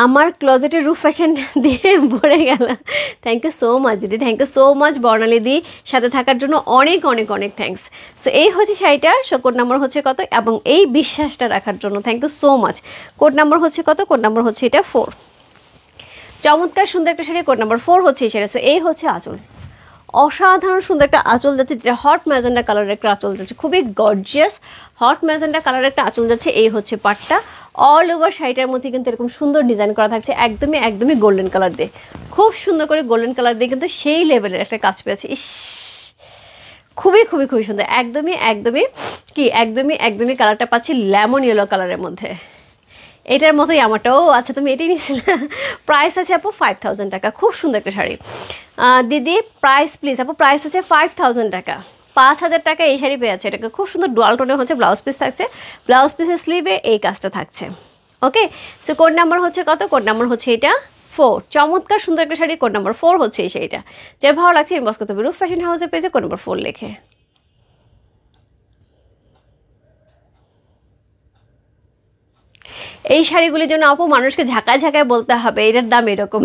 আমার ক্লোজেটের রুফ ফ্যাশন দিয়ে ভরে গেল। থ্যাংক ইউ সো মাচ দিদি, থ্যাংক ইউ সো মাচ বর্ণালী দি, সাথে থাকার জন্য অনেক অনেক অনেক থ্যাংকস। সো এই হচ্ছে শাড়িটা, সো কোড নাম্বার হচ্ছে কত, এবং এই বিশ্বাসটা রাখার জন্য thank you so much. Code number হচ্ছে কত, কোড নাম্বার হচ্ছে এটা 4। চমৎকার সুন্দর একটা শাড়ি, কোড নাম্বার 4 হচ্ছে এই শাড়ি। সো এই হচ্ছে আঁচল, অসাধারণ সুন্দর একটা আঁচল যাচ্ছে, যেটা হট ম্যাজেন্ডা কালারের একটা আঁচল যাচ্ছে, খুবই গর্জিয়াস হট ম্যাজেন্ডা কালারের একটা আঁচল যাচ্ছে। এই হচ্ছে পাটটা, অল ওভার শাড়িটার মধ্যে কিন্তু এরকম সুন্দর ডিজাইন করা থাকছে, একদমই একদমই গোল্ডেন কালার দিয়ে, খুব সুন্দর করে গোল্ডেন কালার দিয়ে কিন্তু সেই লেভেলের একটা কাজ পেয়েছে। ইস, খুবই খুবই খুবই সুন্দর, একদমই একদমই কি একদমই একদমই কালারটা পাচ্ছি লেমন ইয়েলো কালারের মধ্যে, এটার মতোই আমারটাও। আচ্ছা তুমি এটাই নিয়েছিলে। প্রাইস আছে আপু 5,000 টাকা, খুব সুন্দর একটা শাড়ি। দিদি প্রাইস প্লিজ আপু, প্রাইস আছে 5,000 টাকা, 5,000 টাকা এই শাড়ি পেয়ে আছে। এটাকে খুব সুন্দর ডুয়াল টোনে হচ্ছে ব্লাউজ পিস থাকছে, ব্লাউজ পিসের স্লিভে এই কাজটা থাকছে। ওকে, সো কোড নাম্বার হচ্ছে কত, কোড নাম্বার হচ্ছে এটা 4। চমৎকার সুন্দর একটা শাড়ি, কোড নাম্বার 4 হচ্ছে এই শাড়িটা। যে ভালো লাগছে ইনবক্স করতে হবে রূপ ফ্যাশন হাউসে পেয়েছে কোড নাম্বার 4 লিখে। এই শাড়িগুলির জন্য আপু মানুষকে ঝাঁকায় ঝাঁকায় বলতে হবে এটার দাম এরকম।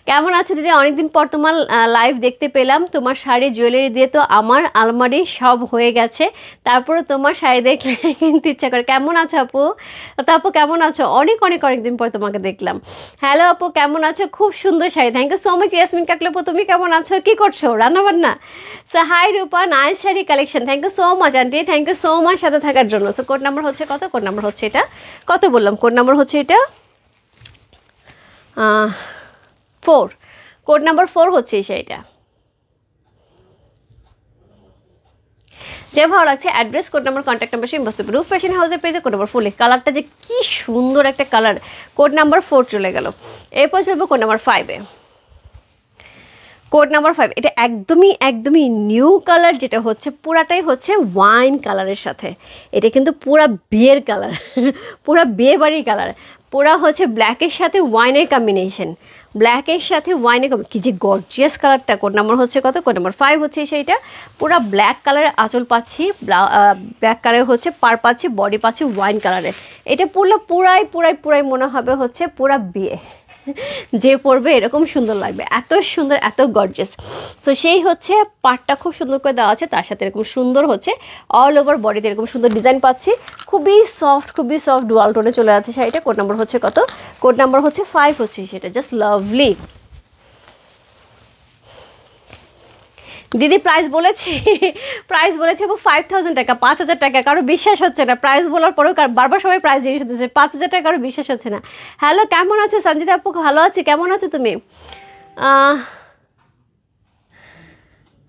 কেমন আছো দিদি, অনেকদিন পর তোমার লাইভ দেখতে পেলাম, তোমার শাড়ি জুয়েলারি দিয়ে তো আমার আলমারি সব হয়ে গেছে, তারপরে তোমার শাড়ি দেখলে কিনতে ইচ্ছা করে। কেমন আছো আপু, তো আপু কেমন আছো, অনেক অনেক অনেকদিন পর তোমাকে দেখলাম। হ্যালো আপু কেমন আছো, খুব সুন্দর sari, thank you so much. Yasmin Kakoli আপু তুমি কেমন আছো, কি করছো, রান্নাবান্না? So hi Rupa, nice sari collection, thank you so much aunty, thank you so much সাথে থাকার জন্য। সো কোড নাম্বার হচ্ছে কত, কোড নাম্বার হচ্ছে এটা কত বললাম, কোড নাম্বার হচ্ছে এটা 4, কোড নাম্বার 4 হচ্ছে এই শাড়িটা। যে ভালো লাগছে address, code number, contact number, সেই বস্তু রূপ ফ্যাশন হাউসের পেজে কোড নাম্বার 4 কালারটা যে কি সুন্দর একটা কালার, কোড নাম্বার 4 চলে গেল। এরপর চলবো কোড নাম্বার 5-এ, কোড নাম্বার 5 এটা একদমই একদমই নিউ কালার, যেটা হচ্ছে পুরাটাই হচ্ছে ওয়াইন কালারের সাথে, এটা কিন্তু পুরা বিয়ের কালার, পুরা বিয়ে বাড়ির কালার, পুরা হচ্ছে ব্ল্যাকের সাথে ওয়াইনের কম্বিনেশন, ব্ল্যাকের সাথে ওয়াইনের কি যে গর্জিয়াস কালারটা। কোড নাম্বার হচ্ছে কত, কোড নাম্বার 5 হচ্ছে সেইটা। পুরা ব্ল্যাক কালারের আঁচল পাচ্ছি, ব্ল্যাক কালার হচ্ছে পার পাচ্ছি, বডি পাচ্ছি ওয়াইন কালারের। এটা পুরাই পুরাই পুরাই মনে হবে হচ্ছে পুরা বিয়ে, যে পরবে এরকম সুন্দর লাগবে, এত সুন্দর এত গর্জিয়াস। সো সেই হচ্ছে পাটটা খুব সুন্দর করে দেওয়া আছে, তার সাথে এরকম সুন্দর হচ্ছে অল ওভার বডিতে এরকম সুন্দর ডিজাইন পাচ্ছি, খুবই সফট ডুয়াল টোনে চলে আছে শাড়িটা। কোড নাম্বার হচ্ছে কত, কোড নাম্বার হচ্ছে 5 হচ্ছে সেটা, জাস্ট লাভলি। দিদি প্রাইস বলেছি, প্রাইস বলেছি 5,000 টাকা, 5,000 টাকা, কারো বিশ্বাস হচ্ছে না, প্রাইস বলার পরেও বারবার সবাই প্রাইস জিজ্ঞেস হচ্ছে, 5,000 টাকা কারো বিশ্বাস হচ্ছে না। হ্যালো কেমন আছো সঞ্জিতা আপু, ভালো আছি, কেমন আছো তুমি?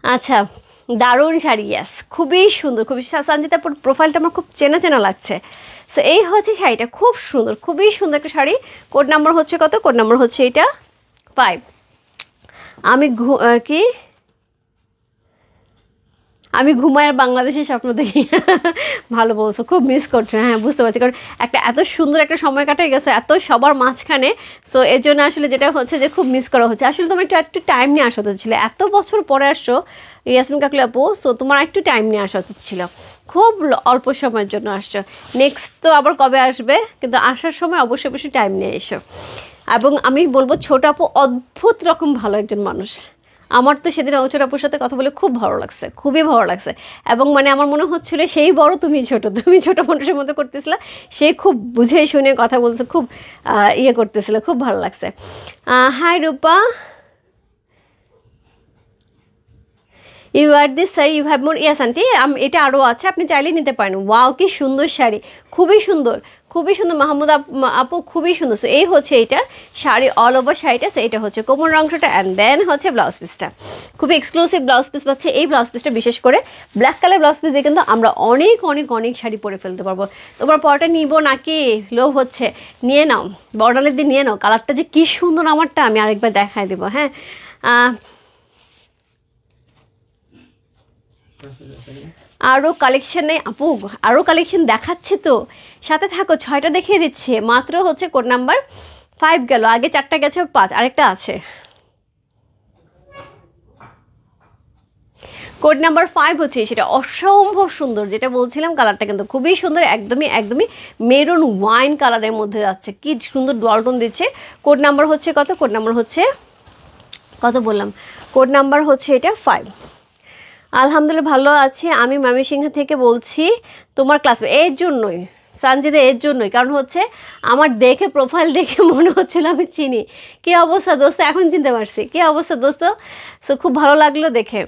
আচ্ছা দারুণ শাড়ি, ইয়াস খুবই সুন্দর, খুবই সঞ্জিতা আপুর প্রোফাইলটা আমার খুব চেনা চেনা লাগছে। সো এই হচ্ছে শাড়িটা, খুব সুন্দর, খুবই সুন্দর একটা শাড়ি। কোড নাম্বার হচ্ছে কত, কোড নাম্বার হচ্ছে এটা 5। আমি কি আমি ঘুমাই আর বাংলাদেশের স্বপ্ন দেখি। ভালো বলছো, খুব মিস করছো, হ্যাঁ বুঝতে পারছি, কারণ একটা এত সুন্দর একটা সময় কাটাই গেছে এত সবার মাঝখানে। সো এর জন্য আসলে যেটা হচ্ছে যে খুব মিস করা হচ্ছে। আসলে তোমার একটু টাইম নিয়ে আসা উচিত ছিল, এত বছর পরে আসছো ইয়াসমিন কাকলি আপু, সো তোমার একটু টাইম নিয়ে আসা উচিত ছিল, খুব অল্প সময়ের জন্য আসছো। নেক্সট তো আবার কবে আসবে, কিন্তু আসার সময় অবশ্যই অবশ্যই টাইম নিয়ে এসো। এবং আমি বলবো ছোট আপু অদ্ভুত রকম ভালো একজন মানুষ, আমার তো সেদিন ছোট আপুর সাথে কথা বলে খুব ভালো লাগছে, খুবই ভালো লাগছে। এবং মানে আমার মনে হচ্ছিল সেই বড় তুমি ছোট মানুষের মতো করতেছিলা, সে খুব বুঝে শুনে কথা বলছে, খুব ইয়ে করতেছিল, খুব ভালো লাগছে। Hi Rupa, you are this sari you have more, yes aunty এটা আরও আছে, আপনি চাইলে নিতে পারেন। ওয়াও কি সুন্দর শাড়ি, খুবই সুন্দর, খুবই সুন্দর মাহমুদ আপু, খুবই সুন্দর। সো এই হচ্ছে এইটা শাড়ি, অল ওভার শাড়িটা। সো এটা হচ্ছে কোমর অংশটা, অ্যান্ড দেন হচ্ছে ব্লাউজ পিসটা, খুবই এক্সক্লুসিভ ব্লাউজ পিস পাচ্ছে। এই ব্লাউজ পিসটা বিশেষ করে ব্ল্যাক কালার ব্লাউজ পিস দিয়ে কিন্তু আমরা অনেক অনেক অনেক শাড়ি পরে ফেলতে পারবো। তোমার পরটা নিব নাকি, লোভ হচ্ছে, নিয়ে নাও, বর্ডারের দিয়ে নিয়ে নাও, কালারটা যে কী সুন্দর আমারটা আমি আরেকবার দেখায় দেবো। হ্যাঁ আরও কালেকশন নেই আপু, আরও কালেকশন দেখাচ্ছে তো, সাথে থাকো, 6টা দেখিয়ে দিচ্ছে মাত্র। হচ্ছে কোড নাম্বার 5 গেল, আগে 4টা গেছে, 5 আরেকটা আছে। কোড নাম্বার 5 হচ্ছে সেটা অসম্ভব সুন্দর, যেটা বলছিলাম কালারটা কিন্তু খুবই সুন্দর, একদমই একদমই মেরুন ওয়াইন কালারের মধ্যে যাচ্ছে, কি সুন্দর ডুয়াল দিচ্ছে। কোড নাম্বার হচ্ছে কত? কোড নাম্বার হচ্ছে কত বললাম? কোড নাম্বার হচ্ছে এটা 5। আলহামদুলিল্লাহ ভালো আছি, আমি ময়মনসিংহ থেকে বলছি, তোমার ক্লাস এর জন্যই সানজিদা, এর জন্যই, কারণ হচ্ছে আমার দেখে প্রোফাইল দেখে মনে হচ্ছিল আমি চিনি। কী অবস্থা দোস্ত? এখন চিনতে পারছি। কী অবস্থা দোস্ত? সো খুব ভালো লাগলো দেখে।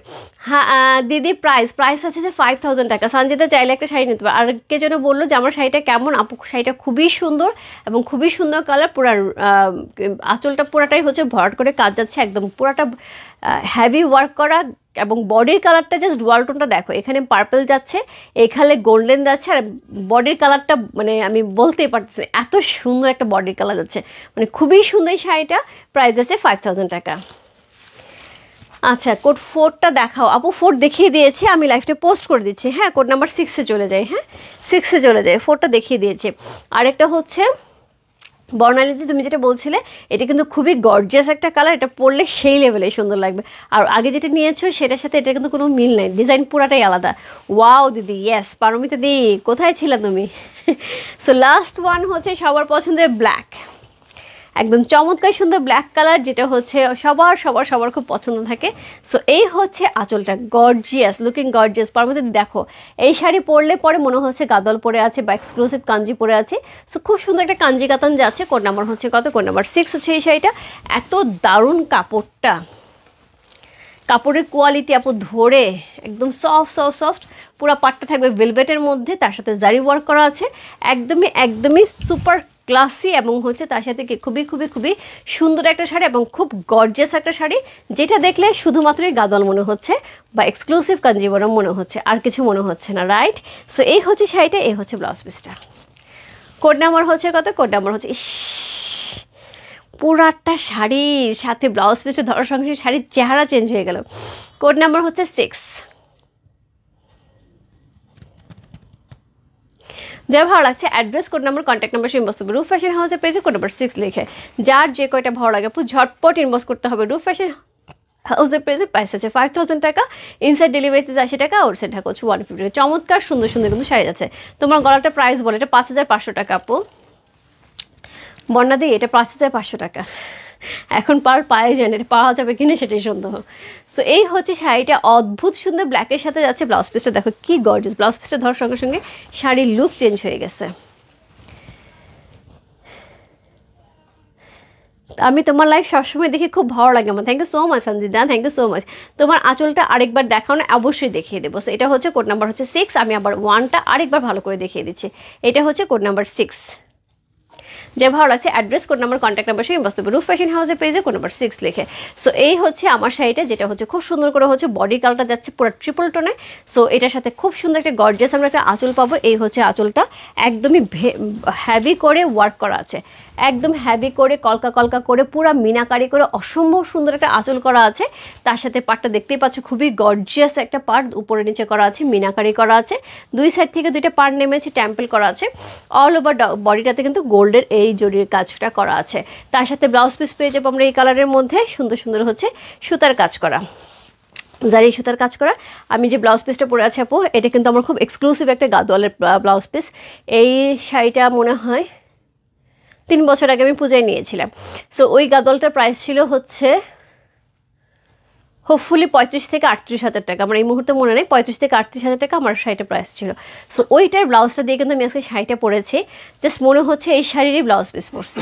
হ্যাঁ দিদি, প্রাইস আছে যে 5000 টাকা। সানজিদা চাইলে একটা শাড়ি নিতে পারে। আর কে যেন বললো যে আমার শাড়িটা কেমন? আপু শাড়িটা খুবই সুন্দর এবং খুবই সুন্দর কালার, পুরা আঁচলটা পুরাটাই হচ্ছে ভরাট করে কাজ যাচ্ছে, একদম পুরাটা হেভি ওয়ার্ক করা, এবং বডির কালারটা জাস্ট ডুয়াল টোনটা দেখো, এখানে পার্পল যাচ্ছে, এখানে গোল্ডেন যাচ্ছে, আর বডির কালারটা মানে আমি বলতেই পারতেছি না, এত সুন্দর একটা বডির কালার যাচ্ছে, মানে খুবই সুন্দর এই শাড়িটা। প্রাইস আছে 5000 টাকা। আচ্ছা কোড 4টা দেখাও আপু। 4 দেখিয়ে দিয়েছি আমি, লাইভটা পোস্ট করে দিচ্ছি। হ্যাঁ কোড নাম্বার 6-এ চলে যায়। হ্যাঁ 6-এ চলে যায়, 4টা দেখিয়ে দিয়েছি। আরেকটা হচ্ছে বর্ণালীতে তুমি যেটা বলছিলে, এটা কিন্তু খুবই গর্জিয়াস একটা কালার, এটা পরলে সেই লেভেলে সুন্দর লাগবে। আর আগে যেটা নিয়েছো সেটার সাথে এটা কিন্তু কোনো মিল নেই, ডিজাইন পুরাটাই আলাদা। ওয়াও দিদি, ইয়েস পারমিতা দি, কোথায় ছিলে তুমি? সো লাস্ট ওয়ান হচ্ছে সবার পছন্দের ব্ল্যাক, একদম চমৎকার সুন্দর ব্ল্যাক কালার, যেটা হচ্ছে সবার খুব পছন্দ থাকে। সো এই হচ্ছে আঁচলটা, গর্জিয়াস, লুকিং গর্জিয়াস। পারমিতা দেখো, এই শাড়ি পরলে পরে মনে হচ্ছে গাদল পরে আছে বা এক্সক্লুসিভ কাঞ্জি পরে আছে। সো খুব সুন্দর একটা কাঞ্জি কাতান যাচ্ছে। কোড নাম্বার হচ্ছে কত? কোড নাম্বার 6 হচ্ছে এই শাড়িটা। এত দারুণ কাপড়টা, কাপড়ের কোয়ালিটি আপু ধরে একদম সফট, পুরো পাটটা থাকবে ভেলভেটের মধ্যে, তার সাথে জারি ওয়ার্ক করা আছে, একদমই সুপার ক্লাসি, এবং হচ্ছে তার সাথে কি খুবই সুন্দর একটা শাড়ি এবং খুব গর্জিয়াস একটা শাড়ি, যেটা দেখলে শুধুমাত্রই গাদল মনে হচ্ছে বা এক্সক্লুসিভ কাঞ্জিবরম মনে হচ্ছে, আর কিছু মনে হচ্ছে না, রাইট? সো এই হচ্ছে শাড়িটা, এই হচ্ছে ব্লাউজ পিসটা। কোড নাম্বার হচ্ছে কত? কোড নাম্বার হচ্ছে পুরাটা শাড়ির সাথে ব্লাউজ পিসে ধরার সঙ্গে শাড়ির চেহারা চেঞ্জ হয়ে গেল। কোড নাম্বার হচ্ছে 6। যা ভালো লাগছে address, code number, contact number সে ইনবক্স করবে রূপ ফ্যাশন হাউসের পেজে, কোড নাম্বার 6 লিখে। যার যে কয়টা ভালো লাগে আপু ঝটপট ইনবক্স করতে হবে রূপ ফ্যাশন হাউসের পেজে। প্রাইস আছে 5000 টাকা, ইনসাইড ডেলিভারি 80 টাকা, আউটসাইড ঢাকা হচ্ছে 150 টাকা। চমৎকার সুন্দর কিন্তু শাড়ি আছে। তোমার গলাটা প্রাইস বলে, এটা 5500 টাকা আপু। বন্যা দিই, এটা 5500 টাকা। এখন পায়ে যান, এটা পাওয়া যাবে কিনা সেটাই সন্দেহ। সো এই হচ্ছে শাড়িটা, অদ্ভুত সুন্দর ব্ল্যাকের সাথে যাচ্ছে। ব্লাউজ পিসটা দেখো কি গর্জিয়াস, ব্লাউজ পিসটা ধরার সঙ্গে সঙ্গে শাড়ির লুক চেঞ্জ হয়ে গেছে। আমি তোমার লাইফ সবসময় দেখি, খুব ভালো লাগে আমার। Thank you so much Sanjida, thank you so much. তোমার আঁচলটা আরেকবার দেখাও না, অবশ্যই দেখিয়ে দেবো। সো এটা হচ্ছে কোড নাম্বার হচ্ছে 6। আমি আবার 1টা আরেকবার ভালো করে দেখিয়ে দিচ্ছি। এটা হচ্ছে কোড নাম্বার 6। যে ভালো লাগছে address, code number, contact number সে ইনবক্স করবে রূপ ফ্যাশন হাউসের পেজে, কোড নাম্বার 6 লিখে। সো এই হচ্ছে আমার শাড়িটা, যেটা হচ্ছে খুব সুন্দর করে হচ্ছে বডি কালারটা যাচ্ছে পুরো ট্রিপল টোনে। সো এটার সাথে খুব সুন্দর একটা গর্জিয়াস আমরা একটা আঁচল পাবো। এই হচ্ছে আঁচলটা, একদমই হেভি করে ওয়ার্ক করা আছে, একদম হেভি করে কলকা করে পুরো মিনাকারি করে অসম্ভব সুন্দর একটা আঁচল করা আছে। তার সাথে পাটটা দেখতেই পাচ্ছ, খুবই গর্জিয়াস একটা পার্ট, উপরে নিচে করা আছে, মিনাকারি করা আছে, দুই সাইড থেকে 2টা পার্ট নেমেছে, টেম্পল করা আছে। অল ওভার বডিটাতে কিন্তু গোল্ডের এই জরির কাজটা করা আছে। তার সাথে ব্লাউজ পিস পেয়ে যাবো আমরা এই কালারের মধ্যে, সুন্দর হচ্ছে সুতার কাজ করা, জারি সুতার কাজ করা। আমি যে ব্লাউজ পিসটা পরে আছি আপু, এটা কিন্তু আমার খুব এক্সক্লুসিভ একটা গাদোয়ালের ব্লাউজ পিস। এই শাড়িটা মনে হয় 3 বছর আগে আমি পূজায় নিয়েছিলাম। সো ওই গাদলটার প্রাইস ছিল হচ্ছে হোপফুলি 35 থেকে 38 হাজার টাকা, আমার এই মুহূর্তে মনে নেই, 35 থেকে 38 হাজার টাকা আমার শাড়িটার প্রাইস ছিল। সো ওইটার ব্লাউজটা দিয়ে কিন্তু আমি আজকে শাড়িটা পরেছি, জাস্ট মনে হচ্ছে এই শাড়িরই ব্লাউজ পিস পরছি।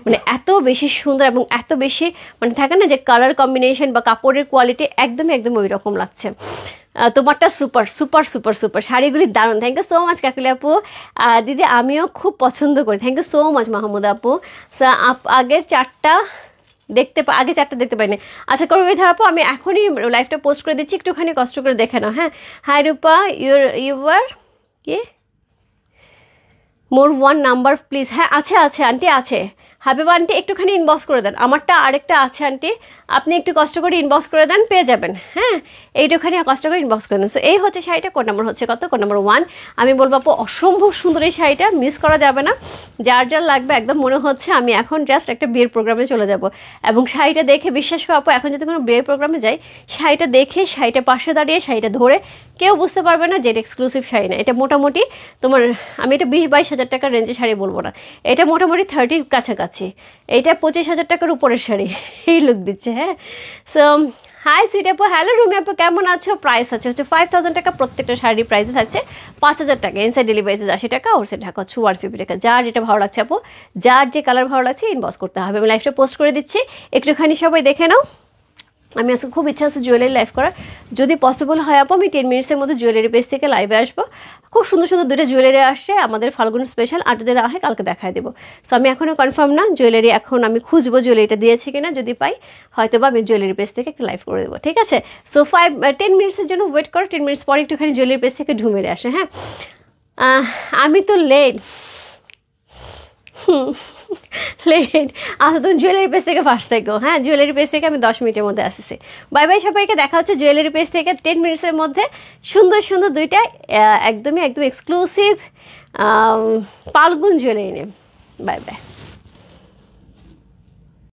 মানে এত বেশি সুন্দর এবং এত বেশি মানে থাকে না যে কালার কম্বিনেশন বা কাপড়ের কোয়ালিটি, একদমই ওই রকম লাগছে। তোমারটা সুপার শাড়িগুলি দারুণ। Thank you so much Kakuli আপু। দিদি আমিও খুব পছন্দ করি, thank you so much Mahmud আপু। আগের 4টা দেখতে পাইনি। আচ্ছা করবিধা আপু, আমি এখনই লাইভটা পোস্ট করে দিচ্ছি, একটুখানি কষ্ট করে দেখে নাও। হ্যাঁ হাই রূপা, ইউর কি মোর 1 নাম্বার প্লিজ। হ্যাঁ আছে আন্টি আছে। হাবিবা আন্টি একটুখানি ইনবক্স করে দেন, আমারটা আরেকটা আছে আন্টি, আপনি একটু কষ্ট করে ইনবক্স করে দেন, পেয়ে যাবেন। হ্যাঁ, এইটুখানি কষ্ট করে ইনবক্স করে দেন। সো এই হচ্ছে শাড়িটা, কোড নাম্বার হচ্ছে কত? Code number 1। আমি বলবো আপু অসম্ভব সুন্দর এই শাড়িটা, মিস করা যাবে না। যার যার লাগবে একদম মনে হচ্ছে আমি এখন জাস্ট একটা বিয়ের প্রোগ্রামে চলে যাব। এবং শাড়িটা দেখে বিশ্বাস করো আপু, এখন যদি কোনো বিয়ের প্রোগ্রামে যাই, শাড়িটা দেখে, শাড়িটা পাশে দাঁড়িয়ে শাড়িটা ধরে কেউ বুঝতে পারবে না যে এটা এক্সক্লুসিভ শাড়ি না। এটা মোটামুটি তোমার, আমি এটা 20-22 হাজার টাকার রেঞ্জের শাড়ি বলবো না, এটা মোটামুটি 30 কাছাকাছি। এইটা 25 হাজার টাকার উপরের শাড়ি, এই লুক দিচ্ছে। হ্যাঁ, সো হাই সুইট আপু, হ্যালো রুমি আপু, কেমন আছো? প্রাইস আছে হচ্ছে 5000 টাকা, প্রত্যেকটা শাড়ির প্রাইসে থাকছে 5000 টাকা। ইনসাইড ডেলিভারি 80 টাকা, ওর সাইড ঢাকা হচ্ছে 150 টাকা। যার যেটা ভালো লাগছে আপু, যার যে কালার ভালো লাগছে ইনবক্স করতে হবে। আমি লাইভটা পোস্ট করে দিচ্ছি, একটুখানি সবাই দেখে নাও। আমি আজকে খুব ইচ্ছা আছে জুয়েলারি লাইভ করার, যদি পসিবল হয় আপু আমি 10 মিনিটসের মধ্যে জুয়েলারি পেজ থেকে লাইভে আসবো। খুব সুন্দর সুন্দর দুটো জুয়েলারি আসছে আমাদের ফাল্গুন স্পেশাল, আর যদি না হয় কালকে দেখায় দেবো। সো আমি এখনও কনফার্ম না জুয়েলারি, এখন আমি খুঁজবো জুয়েলারিটা দিয়েছে কিনা, যদি পাই হয়তো বা আমি জুয়েলারি পেজ থেকে একটা লাইভ করে দেবো, ঠিক আছে? সো 10 মিনিটসের জন্য ওয়েট করো, 10 মিনিটস পরে একটুখানি জুয়েলারি পেজ থেকে ঢুমেরে আসে। হ্যাঁ, আমি তো লেট লেট, আচ্ছা তুমি জুয়েলারি পেজ থেকে ফার্স্ট থেকো। হ্যাঁ, জুয়েলারি পেজ থেকে আমি 10 মিনিটের মধ্যে আসছি। বাই বাই সবাইকে, দেখা হচ্ছে জুয়েলারি পেজ থেকে 10 মিনিটসের মধ্যে। সুন্দর সুন্দর দুইটা একদম এক্সক্লুসিভ ফাল্গুন জুয়েলারি নিয়ে। Bye bye.